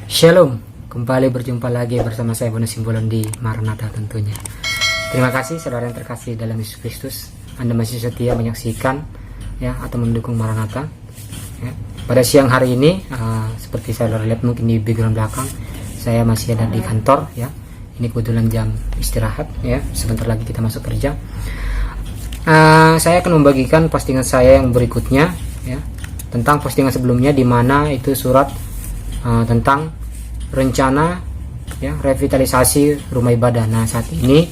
Shalom, kembali berjumpa lagi bersama saya Bonus Simbolon di Maranatha tentunya. Terima kasih saudara yang terkasih dalam Yesus Kristus. Anda masih setia menyaksikan ya atau mendukung Maranatha. Ya. Pada siang hari ini, seperti saudara lihat mungkin di background belakang, saya masih ada di kantor ya. Ini kebetulan jam istirahat ya. Sebentar lagi kita masuk kerja. Saya akan membagikan postingan saya yang berikutnya ya, tentang postingan sebelumnya di mana itu surat tentang rencana ya revitalisasi rumah ibadah. Nah, saat ini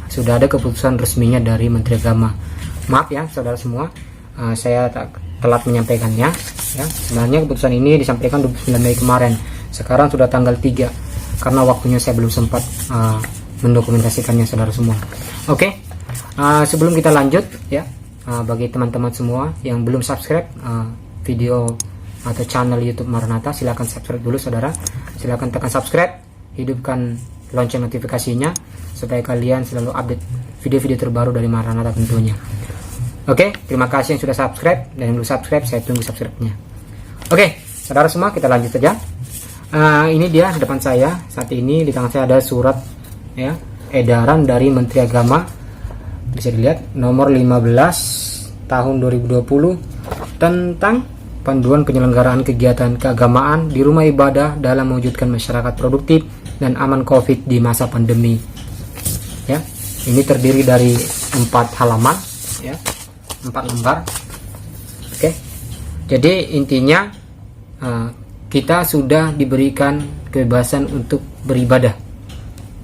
sudah ada keputusan resminya dari Menteri Agama. Maaf ya saudara semua, saya telat menyampaikannya ya. Sebenarnya keputusan ini disampaikan 29 Mei kemarin. Sekarang sudah tanggal 3 karena waktunya saya belum sempat mendokumentasikannya saudara semua. Oke. Sebelum kita lanjut ya, bagi teman-teman semua yang belum subscribe video atau channel YouTube Maranatha, silahkan subscribe dulu saudara. Silahkan tekan subscribe, hidupkan lonceng notifikasinya supaya kalian selalu update video-video terbaru dari Maranatha tentunya. Oke, terima kasih yang sudah subscribe, dan yang belum subscribe saya tunggu subscribe-nya. Oke, saudara semua, kita lanjut saja. Ini dia di depan saya saat ini, di tangan saya ada surat ya edaran dari Menteri Agama, bisa dilihat nomor 15 tahun 2020 tentang panduan penyelenggaraan kegiatan keagamaan di rumah ibadah dalam mewujudkan masyarakat produktif dan aman COVID di masa pandemi. Ya, ini terdiri dari 4 halaman, ya, 4 lembar. Oke, jadi intinya kita sudah diberikan kebebasan untuk beribadah,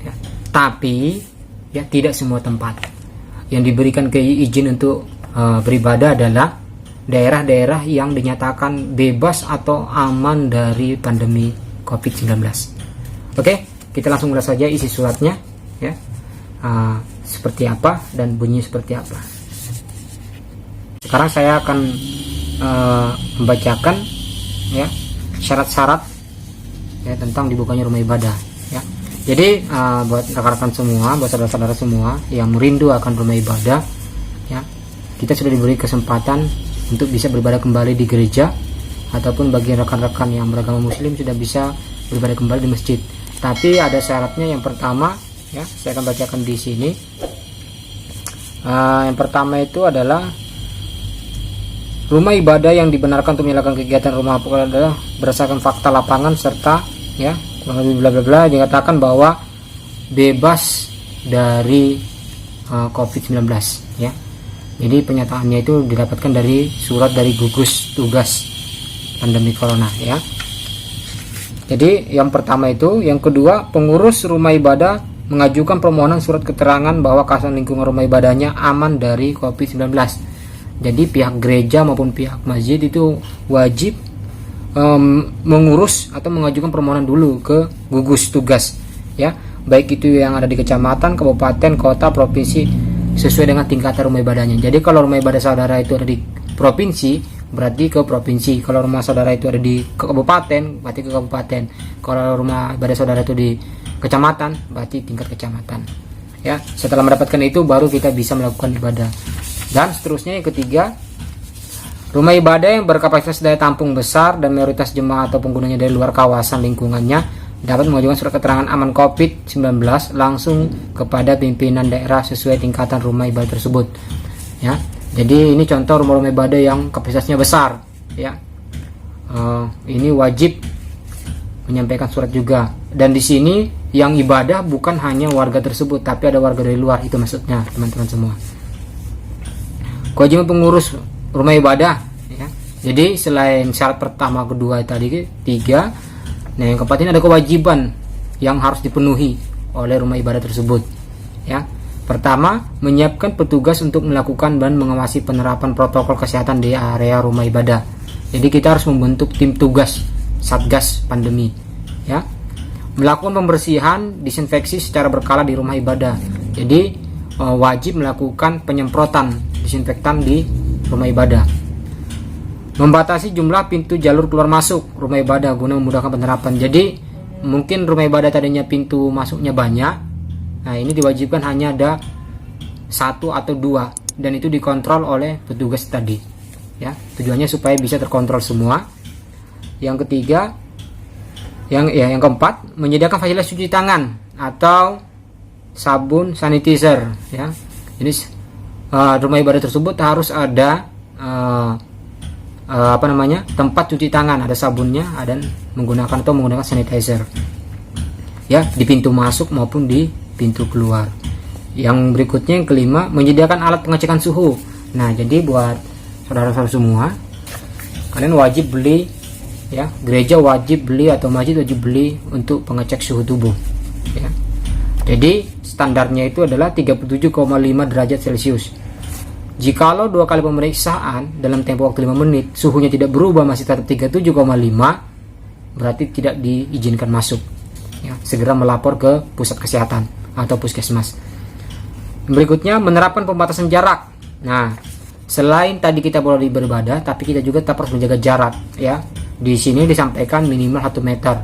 ya. Tapi ya tidak semua tempat yang diberikan izin untuk beribadah adalah daerah-daerah yang dinyatakan bebas atau aman dari pandemi COVID-19. Oke, kita langsung mulai saja isi suratnya ya. Seperti apa dan bunyi seperti apa. Sekarang saya akan membacakan ya syarat-syarat ya tentang dibukanya rumah ibadah ya. Jadi buat rekan-rekan semua, buat saudara-saudara semua yang merindu akan rumah ibadah ya, kita sudah diberi kesempatan untuk bisa beribadah kembali di gereja, ataupun bagi rekan-rekan yang beragama muslim sudah bisa beribadah kembali di masjid. Tapi ada syaratnya. Yang pertama ya, saya akan bacakan di sini. Yang pertama itu adalah rumah ibadah yang dibenarkan untuk menyalakan kegiatan rumah ibadah adalah berdasarkan fakta lapangan serta ya bla bla bla dikatakan bahwa bebas dari COVID-19 ya. Jadi penyataannya itu didapatkan dari surat dari gugus tugas pandemi corona ya. Jadi yang pertama itu, yang kedua, pengurus rumah ibadah mengajukan permohonan surat keterangan bahwa kawasan lingkungan rumah ibadahnya aman dari COVID-19. Jadi pihak gereja maupun pihak masjid itu wajib mengurus atau mengajukan permohonan dulu ke gugus tugas ya, baik itu yang ada di kecamatan, kabupaten, kota, provinsi, sesuai dengan tingkatan rumah ibadahnya. Jadi kalau rumah ibadah saudara itu ada di provinsi, berarti ke provinsi. Kalau rumah saudara itu ada di kabupaten, berarti ke kabupaten. Kalau rumah ibadah saudara itu di kecamatan, berarti tingkat kecamatan. Ya, setelah mendapatkan itu baru kita bisa melakukan ibadah. Dan seterusnya yang ketiga, rumah ibadah yang berkapasitas daya tampung besar dan mayoritas jemaah atau penggunanya dari luar kawasan lingkungannya dapat mengajukan surat keterangan aman COVID-19 langsung kepada pimpinan daerah sesuai tingkatan rumah ibadah tersebut ya. Jadi ini contoh rumah-rumah ibadah yang kapasitasnya besar ya. Ini wajib menyampaikan surat juga. Dan di sini yang ibadah bukan hanya warga tersebut, tapi ada warga dari luar, itu maksudnya teman-teman semua. Kewajiban pengurus rumah ibadah ya. Jadi selain syarat pertama, kedua tadi, tiga, nah yang keempat ini ada kewajiban yang harus dipenuhi oleh rumah ibadah tersebut ya. Pertama, menyiapkan petugas untuk melakukan dan mengawasi penerapan protokol kesehatan di area rumah ibadah. Jadi kita harus membentuk tim tugas satgas pandemi ya. Melakukan pembersihan, disinfeksi secara berkala di rumah ibadah. Jadi wajib melakukan penyemprotan disinfektan di rumah ibadah. Membatasi jumlah pintu jalur keluar masuk rumah ibadah guna memudahkan penerapan. Jadi mungkin rumah ibadah tadinya pintu masuknya banyak, nah ini diwajibkan hanya ada 1 atau 2, dan itu dikontrol oleh petugas tadi ya. Tujuannya supaya bisa terkontrol semua. Yang ketiga, Yang keempat, menyediakan fasilitas cuci tangan atau sabun sanitizer, ya. Jadi rumah ibadah tersebut harus ada tempat cuci tangan, ada sabunnya, dan menggunakan sanitizer, ya, di pintu masuk maupun di pintu keluar. Yang berikutnya, yang kelima, menyediakan alat pengecekan suhu. Nah, jadi buat saudara-saudara semua, kalian wajib beli, ya, gereja wajib beli atau masjid wajib beli untuk pengecek suhu tubuh, ya. Jadi standarnya itu adalah 37,5 derajat Celcius. Jikalau 2 kali pemeriksaan dalam tempo waktu 5 menit suhunya tidak berubah, masih tetap 37,5, berarti tidak diizinkan masuk, ya. Segera melapor ke pusat kesehatan atau puskesmas. Berikutnya, menerapkan pembatasan jarak. Nah, selain tadi kita boleh beribadah, tapi kita juga tetap harus menjaga jarak, ya. Di sini disampaikan minimal 1 meter,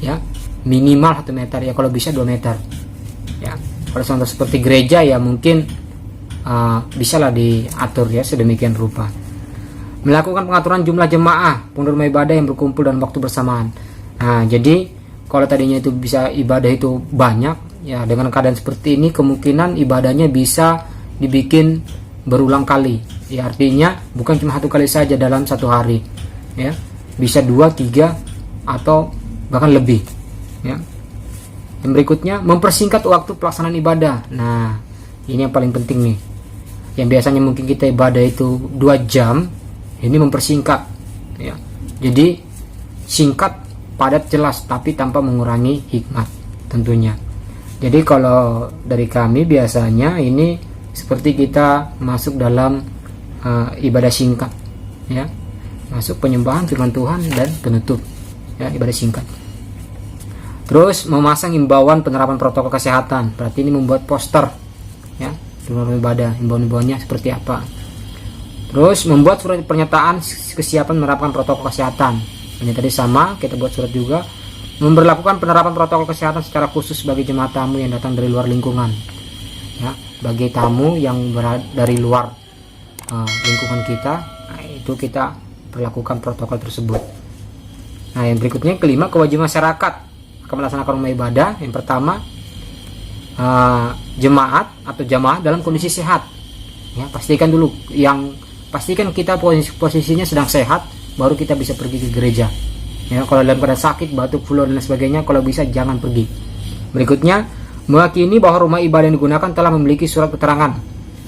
ya, minimal 1 meter, ya, kalau bisa 2 meter, ya. Kalau contoh seperti gereja, ya mungkin bisalah diatur, ya, sedemikian rupa. Melakukan pengaturan jumlah jemaah penghuni rumah ibadah yang berkumpul dalam waktu bersamaan. Nah, jadi kalau tadinya itu bisa ibadah itu banyak, ya, dengan keadaan seperti ini kemungkinan ibadahnya bisa dibikin berulang kali, ya, artinya bukan cuma 1 kali saja dalam 1 hari, ya, bisa 2, 3 atau bahkan lebih, ya. Yang berikutnya, mempersingkat waktu pelaksanaan ibadah. Nah, ini yang paling penting nih. Yang biasanya mungkin kita ibadah itu 2 jam, ini mempersingkat, ya. Jadi singkat, padat, jelas, tapi tanpa mengurangi hikmat tentunya. Jadi kalau dari kami biasanya ini seperti kita masuk dalam ibadah singkat, ya, masuk penyembahan firman Tuhan dan penutup, ya, ibadah singkat. Terus memasang imbauan penerapan protokol kesehatan, berarti ini membuat poster, ya, di rumah ibadah, imbauan-imbauannya seperti apa. Terus membuat surat pernyataan kesiapan menerapkan protokol kesehatan, ini tadi sama, kita buat surat juga. Memberlakukan penerapan protokol kesehatan secara khusus bagi jemaat tamu yang datang dari luar lingkungan, ya, bagi tamu yang berada dari luar lingkungan kita, nah, itu kita perlakukan protokol tersebut. Nah, yang berikutnya, kelima, kewajiban masyarakat akan melaksanakan rumah ibadah. Yang pertama, jemaat atau jamaah dalam kondisi sehat, ya, pastikan kita posisinya sedang sehat, baru kita bisa pergi ke gereja, ya. Kalau dalam keadaan sakit, batuk, flu dan sebagainya, kalau bisa jangan pergi. Berikutnya, meyakini bahwa rumah ibadah yang digunakan telah memiliki surat keterangan.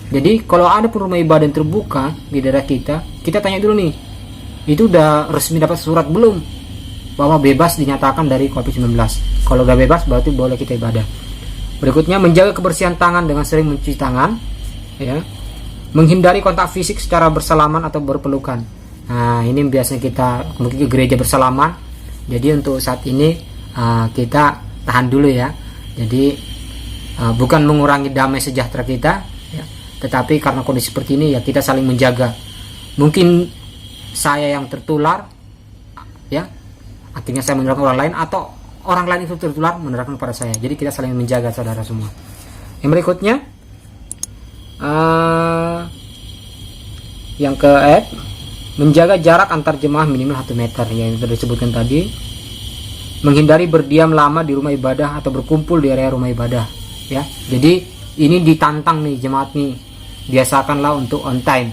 Jadi kalau ada pun rumah ibadah yang terbuka di daerah kita tanya dulu nih, itu udah resmi dapat surat belum bahwa bebas dinyatakan dari COVID-19. Kalau udah bebas, berarti boleh kita ibadah. Berikutnya, menjaga kebersihan tangan dengan sering mencuci tangan, ya. Menghindari kontak fisik secara bersalaman atau berpelukan. Nah, ini biasanya kita mungkin ke gereja bersalaman. Jadi untuk saat ini kita tahan dulu, ya. Jadi bukan mengurangi damai sejahtera kita, ya, tetapi karena kondisi seperti ini, ya, kita saling menjaga. Mungkin saya yang tertular, ya, akhirnya saya menularkan orang lain, atau orang lain itu tertular menularkan kepada saya. Jadi kita saling menjaga, saudara semua. Yang berikutnya, yang ke-8, menjaga jarak antar jemaah minimal 1 meter, yang sudah disebutkan tadi. Menghindari berdiam lama di rumah ibadah atau berkumpul di area rumah ibadah, ya. Jadi ini ditantang nih jemaat nih, biasakanlah untuk on time,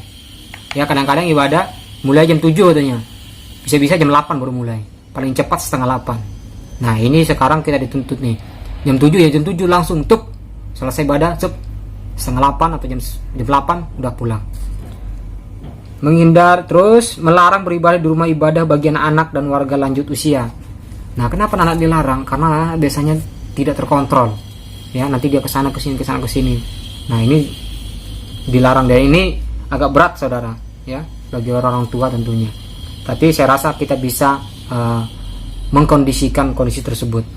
ya. Kadang-kadang ibadah mulai jam 7 katanya, bisa-bisa jam 8 baru mulai, paling cepat setengah 8. Nah, ini sekarang kita dituntut nih jam 7, ya jam 7 langsung tuh selesai ibadah, setengah 8 atau jam 8 udah pulang. Menghindar, terus melarang beribadah di rumah ibadah bagi anak-anak dan warga lanjut usia. Nah, kenapa anak dilarang? Karena anak biasanya tidak terkontrol, ya, nanti dia kesana kesini. Nah, ini dilarang, dan ini agak berat, saudara, ya, bagi orang tua tentunya. Tapi saya rasa kita bisa mengkondisikan kondisi tersebut.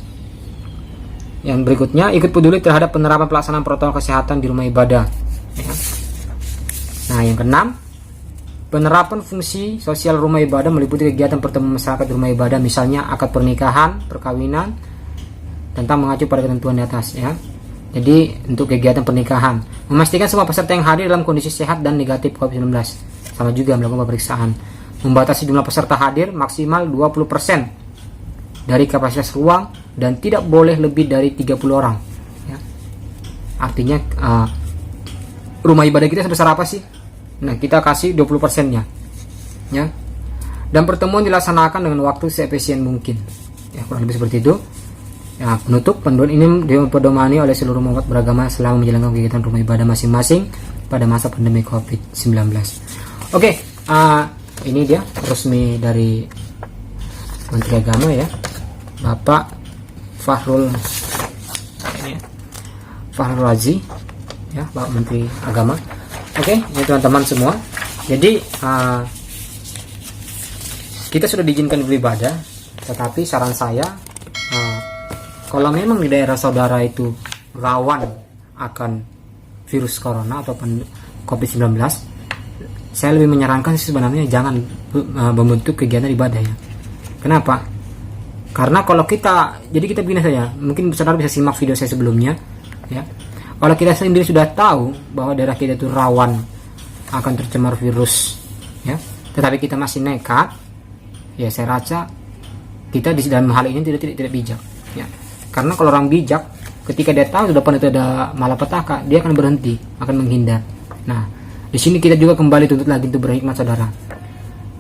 Yang berikutnya, ikut peduli terhadap penerapan pelaksanaan protokol kesehatan di rumah ibadah, ya. Nah, yang keenam, penerapan fungsi sosial rumah ibadah meliputi kegiatan pertemuan masyarakat di rumah ibadah, misalnya akad pernikahan, perkawinan, tentang mengacu pada ketentuan di atas, ya. Jadi untuk kegiatan pernikahan, memastikan semua peserta yang hadir dalam kondisi sehat dan negatif COVID-19, sama juga melakukan pemeriksaan. Membatasi jumlah peserta hadir maksimal 20%, dari kapasitas ruang dan tidak boleh lebih dari 30 orang. Ya. Artinya rumah ibadah kita sebesar apa sih? Nah, kita kasih 20%-nya. Ya. Dan pertemuan dilaksanakan dengan waktu seefisien mungkin. Ya, kurang lebih seperti itu. Ya, penutup pendoan ini dipedomani oleh seluruh umat beragama selama menjalankan kegiatan rumah ibadah masing-masing pada masa pandemi COVID-19. Oke, ini dia resmi dari Menteri Agama ya, Bapak Fahrul Razi ya, Bapak Menteri Agama. Oke, ini teman-teman semua. Jadi kita sudah diizinkan beribadah, tetapi saran saya kalau memang di daerah saudara itu rawan akan virus corona ataupun COVID-19, saya lebih menyarankan sebenarnya jangan membentuk kegiatan ibadah ya. Kenapa? Karena kalau kita begini saja, mungkin saudara bisa simak video saya sebelumnya ya. Kalau kita sendiri sudah tahu bahwa daerah kita itu rawan akan tercemar virus ya, tetapi kita masih nekat, ya saya rasa kita di dalam hal ini tidak bijak ya. Karena kalau orang bijak, ketika dia tahu di depan itu ada malapetaka, dia akan berhenti, akan menghindar. Nah, di sini kita juga kembali tuntut lagi untuk berhikmat saudara.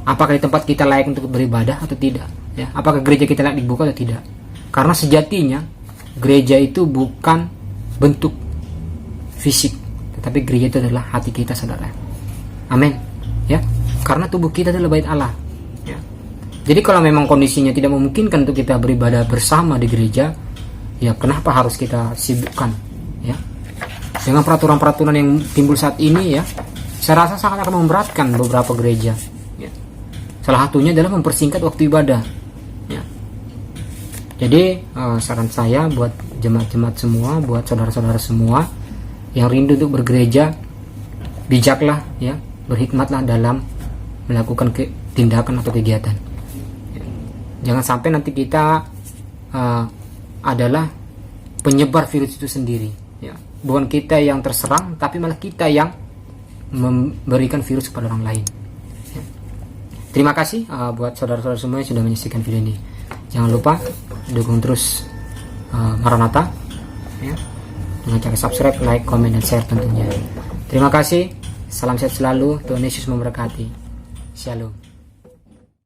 Apakah di tempat kita layak untuk beribadah atau tidak? Ya, apakah gereja kita layak dibuka atau tidak? Karena sejatinya gereja itu bukan bentuk fisik, tetapi gereja itu adalah hati kita saudara. Amin. Ya, karena tubuh kita adalah bait Allah. Ya. Jadi kalau memang kondisinya tidak memungkinkan untuk kita beribadah bersama di gereja, ya kenapa harus kita sibukkan ya dengan peraturan-peraturan yang timbul saat ini ya. Saya rasa sangat akan memberatkan beberapa gereja ya. Salah satunya adalah mempersingkat waktu ibadah ya. Jadi saran saya buat jemaat-jemaat semua, buat saudara-saudara semua yang rindu untuk bergereja, bijaklah ya, berhikmatlah dalam melakukan tindakan atau kegiatan ya. Jangan sampai nanti kita adalah penyebar virus itu sendiri ya. Bukan kita yang terserang, tapi malah kita yang memberikan virus kepada orang lain ya. Terima kasih buat saudara-saudara semua yang sudah menyaksikan video ini. Jangan lupa dukung terus Maranatha ya, dengan cara subscribe, like, komen, dan share tentunya. Terima kasih. Salam sehat selalu. Tuhan Yesus memberkati. Shalom.